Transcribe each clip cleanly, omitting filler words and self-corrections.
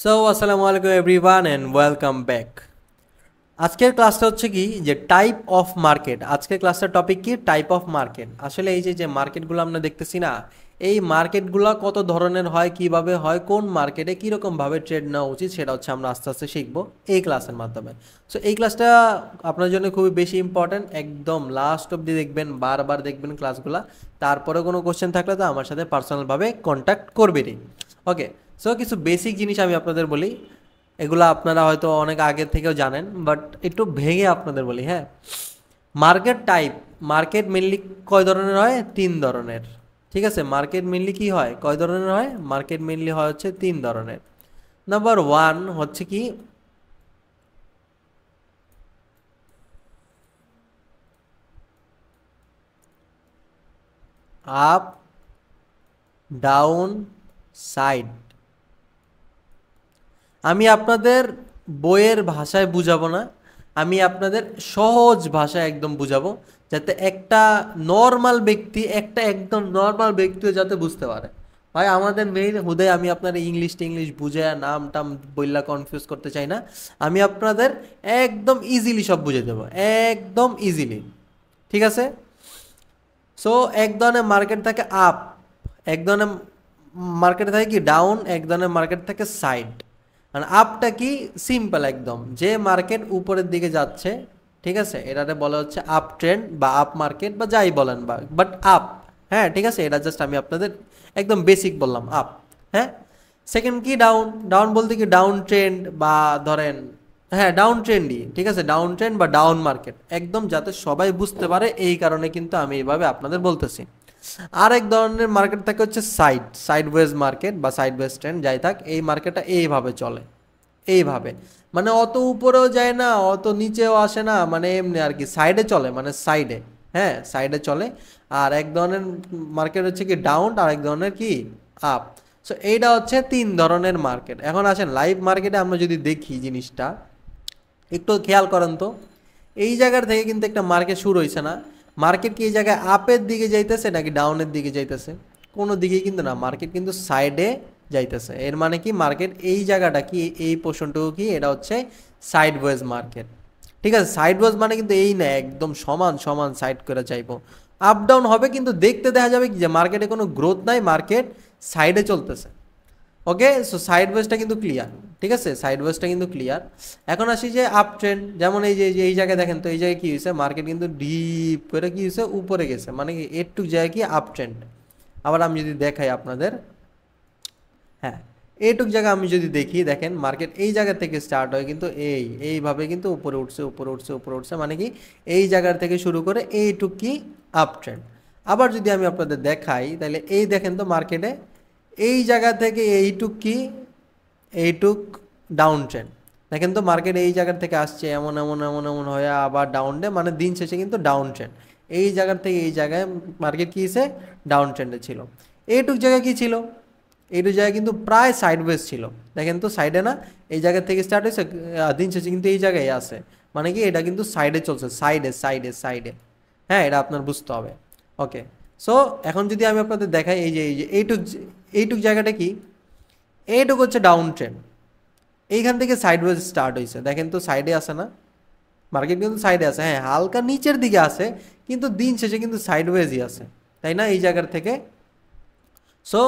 So আসসালামু আলাইকুম everyone and welcome back. আজকের ক্লাসটা হচ্ছে কি যে টাইপ অফ মার্কেট। আজকের ক্লাসটার টপিক কি টাইপ অফ মার্কেট। আসলে এই যে মার্কেটগুলো আমরা দেখতেছি না, এই মার্কেটগুলো কত ধরনের হয়, কিভাবে হয়, কোন মার্কেটে কীরকমভাবে ট্রেড নেওয়া উচিত, সেটা হচ্ছে আমরা আস্তে আস্তে শিখবো এই ক্লাসের মাধ্যমে। সো এই ক্লাসটা আপনার জন্য খুবই বেশি ইম্পর্ট্যান্ট, একদম লাস্ট অবধি দেখবেন, বারবার দেখবেন ক্লাসগুলো। তারপরে কোনো কোশ্চেন থাকলে তো আমার সাথে পার্সোনালভাবে কন্ট্যাক্ট করবেনই। ওকে, সো কিছু বেসিক জিনিস আমি আপনাদের বলি, এগুলো আপনারা হয়তো অনেক আগে থেকেও জানেন, বাট একটু ভেঙে আপনাদের বলি। হ্যাঁ, মার্কেট টাইপ, মার্কেট মেনলি কয় ধরনের হয়? তিন ধরনের। ঠিক আছে, মার্কেট মেনলি কি হয়, কয় ধরনের হয়? মার্কেট মেনলি হয় হচ্ছে তিন ধরনের। নাম্বার ওয়ান হচ্ছে কি আপ, ডাউন, সাইড। আমি আপনাদের বইয়ের ভাষায় বুঝাবো না, আমি আপনাদের সহজ ভাষায় একদম বুঝাবো, যাতে একটা নর্মাল ব্যক্তি, একটা একদম নর্মাল ব্যক্তিও যাতে বুঝতে পারে। ভাই আমাদের মেইন হুদয় আমি আপনার ইংলিশ বুঝে নাম টাম বইলা কনফিউজ করতে চাই না। আমি আপনাদের একদম ইজিলি সব বুঝে দেবো, একদম ইজিলি। ঠিক আছে। সো এক ধরনের মার্কেট থাকে আপ, এক ধরনের মার্কেট থাকে কি ডাউন, এক ধরনের মার্কেট থাকে সাইড। মানে আপটা কি সিম্পল একদম, যে মার্কেট উপরের দিকে যাচ্ছে, ঠিক আছে, এটাতে বলা হচ্ছে আপ ট্রেন্ড বা আপ মার্কেট বা যাই বলেন, বা বাট আপ। হ্যাঁ ঠিক আছে, এটা জাস্ট আমি আপনাদের একদম বেসিক বললাম, আপ। হ্যাঁ, সেকেন্ড কি ডাউন, ডাউন বলতে কি ডাউন ট্রেন্ড বা ধরেন, হ্যাঁ ডাউন ট্রেন্ডই, ঠিক আছে, ডাউন ট্রেন্ড বা ডাউন মার্কেট, একদম যাতে সবাই বুঝতে পারে এই কারণে কিন্তু আমি এইভাবে আপনাদের বলতেছি। আর এক ধরনের মার্কেট থাকে হচ্ছে সাইডওয়েজ মার্কেট বা সাইডওয়েজ ট্রেন্ড, যাই থাক, এই মার্কেটটা এইভাবে চলে, এইভাবে, মানে অত উপরেও যায় না, অত নিচেও আসে না, মানে এমনি আর কি, সাইডে চলে, মানে সাইডে। হ্যাঁ সাইডে চলে। আর এক ধরনের মার্কেট হচ্ছে কি ডাউন, আর এক ধরনের কি আপ। সো এইটা হচ্ছে তিন ধরনের মার্কেট। এখন আসেন লাইভ মার্কেটে আমরা যদি দেখি জিনিসটা, একটু খেয়াল করেন তো, এই জায়গার থেকে কিন্তু একটা মার্কেট শুরু হয়েছে না। মার্কেট কি এই জায়গায় আপের দিকে যাইতেছে নাকি ডাউনের দিকে যাইতেছে? কোনো দিকেই কিন্তু না, মার্কেট কিন্তু সাইডে যাইতেছে। এর মানে কি মার্কেট এই জায়গাটা কি, এই পোর্শনটুকু কি, এটা হচ্ছে সাইডওয়েজ মার্কেট। ঠিক আছে, সাইডওয়েজ মানে কিন্তু এই না একদম সমান সমান সাইড করে যাইবো, আপ ডাউন হবে, কিন্তু দেখতে দেখা যাবে কি যে মার্কেটে কোনো গ্রোথ নাই, মার্কেট সাইডে চলতেছে। ওকে, সো সাইড ওয়েজটা কিন্তু ক্লিয়ার। ঠিক আছে, সাইড ওয়েজটা কিন্তু ক্লিয়ার। এখন আসি যে আপ ট্রেন্ড, যেমন এই জায়গায় দেখেন তো, এই জায়গায় কি হয়েছে, মার্কেট কিন্তু ডিপ করে কি হয়েছে, উপরে গেছে, মানে কি একটু জায়গায় কি আপ ট্রেন্ড। আবার আমি যদি দেখাই আপনাদের, হ্যাঁ এইটুক জায়গা আমি যদি দেখি, দেখেন মার্কেট এই জায়গা থেকে স্টার্ট হয় কিন্তু এইভাবে কিন্তু উপরে উঠছে, উপরে উঠছে, উপরে উঠছে, মানে কি এই জায়গার থেকে শুরু করে এইটুক কি আপ ট্রেন্ড। আবার যদি আমি আপনাদের দেখাই, তাহলে এই দেখেন তো মার্কেটে এই জায়গা থেকে এইটুক কি, এইটুক ডাউন ট্রেন্ড। দেখেন তো মার্কেট এই জায়গার থেকে আসছে এমন এমন এমন এমন হয়ে আবার ডাউন ডে, মানে দিন শেষে কিন্তু ডাউন ট্রেন্ড। এই জায়গার থেকে এই জায়গায় মার্কেট কী হয়েছে, ডাউন ট্রেন্ডে ছিল। এইটুক জায়গা কি ছিল, এইটুক জায়গা কিন্তু প্রায় সাইডওয়েজ ছিল। দেখেন তো সাইডে না, এই জায়গা থেকে স্টার্ট হয়েছে, দিন শেষে কিন্তু এই জায়গায় আছে, মানে কি এটা কিন্তু সাইডে চলছে, সাইডে সাইডে সাইডে। হ্যাঁ এটা আপনার বুঝতে হবে। ওকে, সো এখন যদি আমি আপনাদের দেখাই, এই যে এইটুক জায়গাটা কি, এইটুকু হচ্ছে ডাউন ট্রেন্ড, এইখান থেকে সাইডওয়েজ স্টার্ট হয়েছে। দেখেন তো সাইডে আসে না, মার্কেট কিন্তু সাইডে আছে, হ্যাঁ হালকা নিচের দিকে আছে, কিন্তু দিন শেষে কিন্তু সাইডওয়েজই আছে, তাই না, এই জায়গার থেকে। সো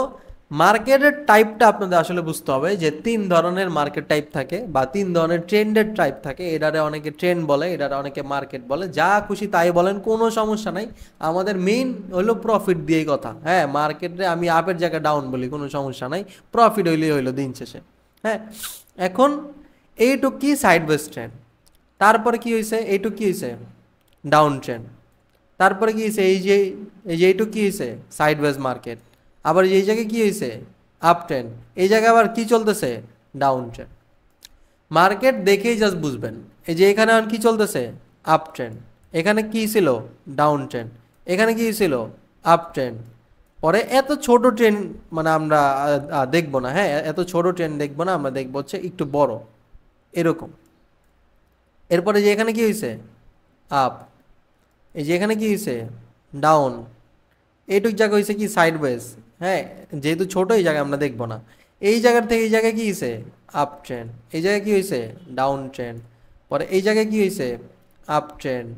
মার্কেটের টাইপটা আপনাদের আসলে বুঝতে হবে, যে তিন ধরনের মার্কেট টাইপ থাকে বা তিন ধরনের ট্রেন্ডের টাইপ থাকে। এটারে অনেকে ট্রেন্ড বলে, এটারে অনেকে মার্কেট বলে, যা খুশি তাই বলেন, কোনো সমস্যা নাই। আমাদের মেইন হলো প্রফিট দিয়েই কথা। হ্যাঁ মার্কেটে আমি আপের জায়গায় ডাউন বলি, কোনো সমস্যা নাই, প্রফিট হইলেই হইলো দিন শেষে। হ্যাঁ, এখন এইটুক কি সাইডওয়েজ ট্রেন্ড, তারপরে কি হয়েছে, এইটুক কি হয়েছে ডাউন ট্রেন্ড, তারপরে কি হয়েছে এই যে এইটুক কি হয়েছে সাইডওয়েজ মার্কেট, আবার এই জায়গায় কি হয়েছে আপ ট্রেন্ড, এই জায়গায় আবার কি চলতেছে ডাউন ট্রেন্ড। মার্কেট দেখেই জাস্ট বুঝবেন, এই যে এখানে আর কি চলতেছে আপ ট্রেন্ড, এখানে কি ছিল ডাউন ট্রেন্ড, এখানে কি ছিল আপ ট্রেন্ড। পরে এত ছোট ট্রেন্ড মানে আমরা দেখবো না, হ্যাঁ এত ছোট ট্রেন্ড দেখবো না, আমরা দেখবো হচ্ছে একটু বড় এরকম। এরপরে যে এখানে কি হয়েছে আপ, এই যে এখানে কি হয়েছে ডাউন, এইটুক জায়গা হয়েছে কি সাইডওয়েজ। হ্যাঁ যেহেতু ছোট এই জায়গায় আমরা দেখবো না, এই জায়গার থেকে এই জায়গায় কি হয়েছে আপ ট্রেন্ড, এই জায়গায় কি হয়েছে ডাউন ট্রেন্ড, পরে এই জায়গায় কি হয়েছে আপ ট্রেন্ড,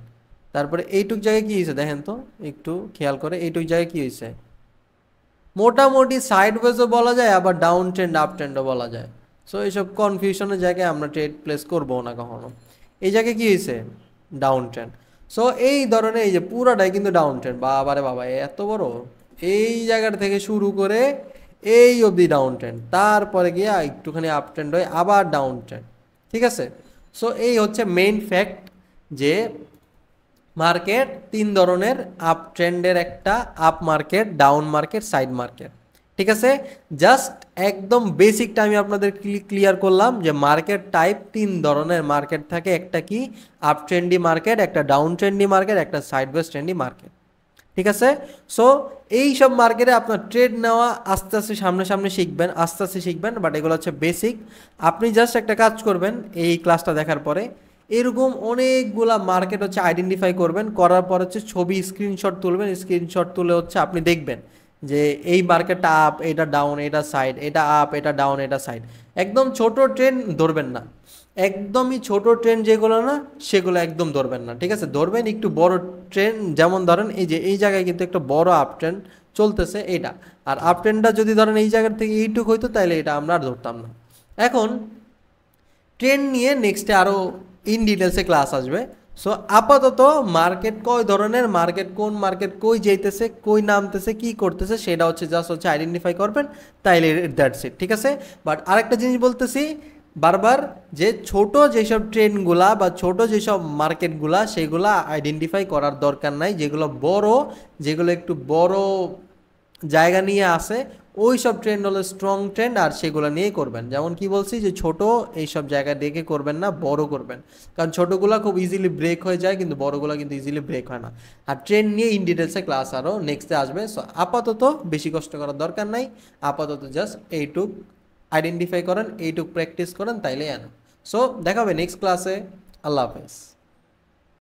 তারপরে এইটুক জায়গায় কি হয়েছে দেখেন তো একটু খেয়াল করে, এইটুক জায়গায় কি হয়েছে মোটামুটি সাইডওয়েজও বলা যায় আবার ডাউন ট্রেন্ড আপ ট্রেন্ডও বলা যায়। সো এইসব কনফিউশনের জায়গায় আমরা ট্রেড প্লেস করবো না কখনো। এই জায়গায় কি হয়েছে ডাউন ট্রেন্ড। সো এই ধরনের এই যে পুরাটাই কিন্তু ডাউন ট্রেন্ড, বাবারে বাবা এত বড়, এই জায়গাটা থেকে শুরু করে এই অবধি ডাউন ট্রেন্ড, তারপরে গিয়ে একটুখানি আপ ট্রেন্ড হয় আবার ডাউন ট্রেন্ড, ঠিক আছে। সো এই হচ্ছে মেইন ফ্যাক্ট যে মার্কেট তিন ধরনের, আপ ট্রেন্ডের একটা, up market, down market, side market, ঠিক আছে। জাস্ট একদম বেসিকটা আমি আপনাদের ক্লিয়ার করলাম যে মার্কেট টাইপ তিন ধরনের মার্কেট থাকে, একটা কি আপ ট্রেন্ডি মার্কেট, একটা ডাউন ট্রেন্ডি মার্কেট, একটা সাইডওয়েজ ট্রেন্ডি মার্কেট, ঠিক আছে। সো এই সব মার্কেটে আপনার ট্রেড নেওয়া আস্তে আস্তে সামনে সামনে শিখবেন, আস্তে আস্তে শিখবেন, বাট এগুলো হচ্ছে বেসিক। আপনি জাস্ট একটা কাজ করবেন এই ক্লাসটা দেখার পরে, এরকম অনেকগুলা মার্কেট হচ্ছে আইডেন্টিফাই করবেন, করার পর হচ্ছে ছবি স্ক্রিনশট তুলবেন, স্ক্রিনশট তুলে হচ্ছে আপনি দেখবেন যে এই মার্কেটটা আপ, এটা ডাউন, এটা সাইড, এটা আপ, এটা ডাউন, এটা সাইড। একদম ছোট ট্রেন্ড ধরবেন না, একদমই ছোট ট্রেন্ড যেগুলো না সেগুলো একদম ধরবেন না, ঠিক আছে। ধরবেন একটু বড় ট্রেন্ড, যেমন ধরেন এই যে এই জায়গায় কিন্তু একটা বড় আপ ট্রেন্ড চলতেছে এইটা, আর আপ ট্রেন্ডটা যদি ধরেন এই জায়গার থেকে এইটুক হইতো তাহলে এটা আমরা আর ধরতাম না। এখন ট্রেন্ড নিয়ে নেক্সটে আরও ইন ডিটেলসে ক্লাস আসবে। সো আপাতত মার্কেট কয় ধরনের, মার্কেট কোন মার্কেট কই যাইতেছে, কই নামতেছে, কি করতেছে, সেটা হচ্ছে জাস্ট হচ্ছে আইডেন্টিফাই করবেন, তাইলে দ্যাটস ইট, ঠিক আছে। বাট আরেকটা জিনিস বলতেছি বারবার, যে ছোট যেসব ট্রেন্ডগুলা বা ছোট যেসব মার্কেটগুলা সেগুলা আইডেন্টিফাই করার দরকার নাই, যেগুলো বড়, যেগুলো একটু বড় জায়গা নিয়ে আসে ওই সব ট্রেন্ড হলো স্ট্রং ট্রেন্ড, আর সেগুলো নিয়েই করবেন। যেমন কি বলছি যে ছোট এইসব জায়গা দেখে করবেন না, বড় করবেন, কারণ ছোটোগুলো খুব ইজিলি ব্রেক হয়ে যায় কিন্তু বড়গুলো কিন্তু ইজিলি ব্রেক হয় না। আর ট্রেন্ড নিয়ে ইন ডিটেলসে ক্লাস আরও নেক্সটে আসবে। সো আপাতত বেশি কষ্ট করার দরকার নাই, আপাতত জাস্ট এইটুক আইডেন্টিফাই করেন, এইটুক প্র্যাকটিস করেন, তাইলে এনা। সো দেখা হবে নেক্সট ক্লাসে। আল্লাহ হাফেজ।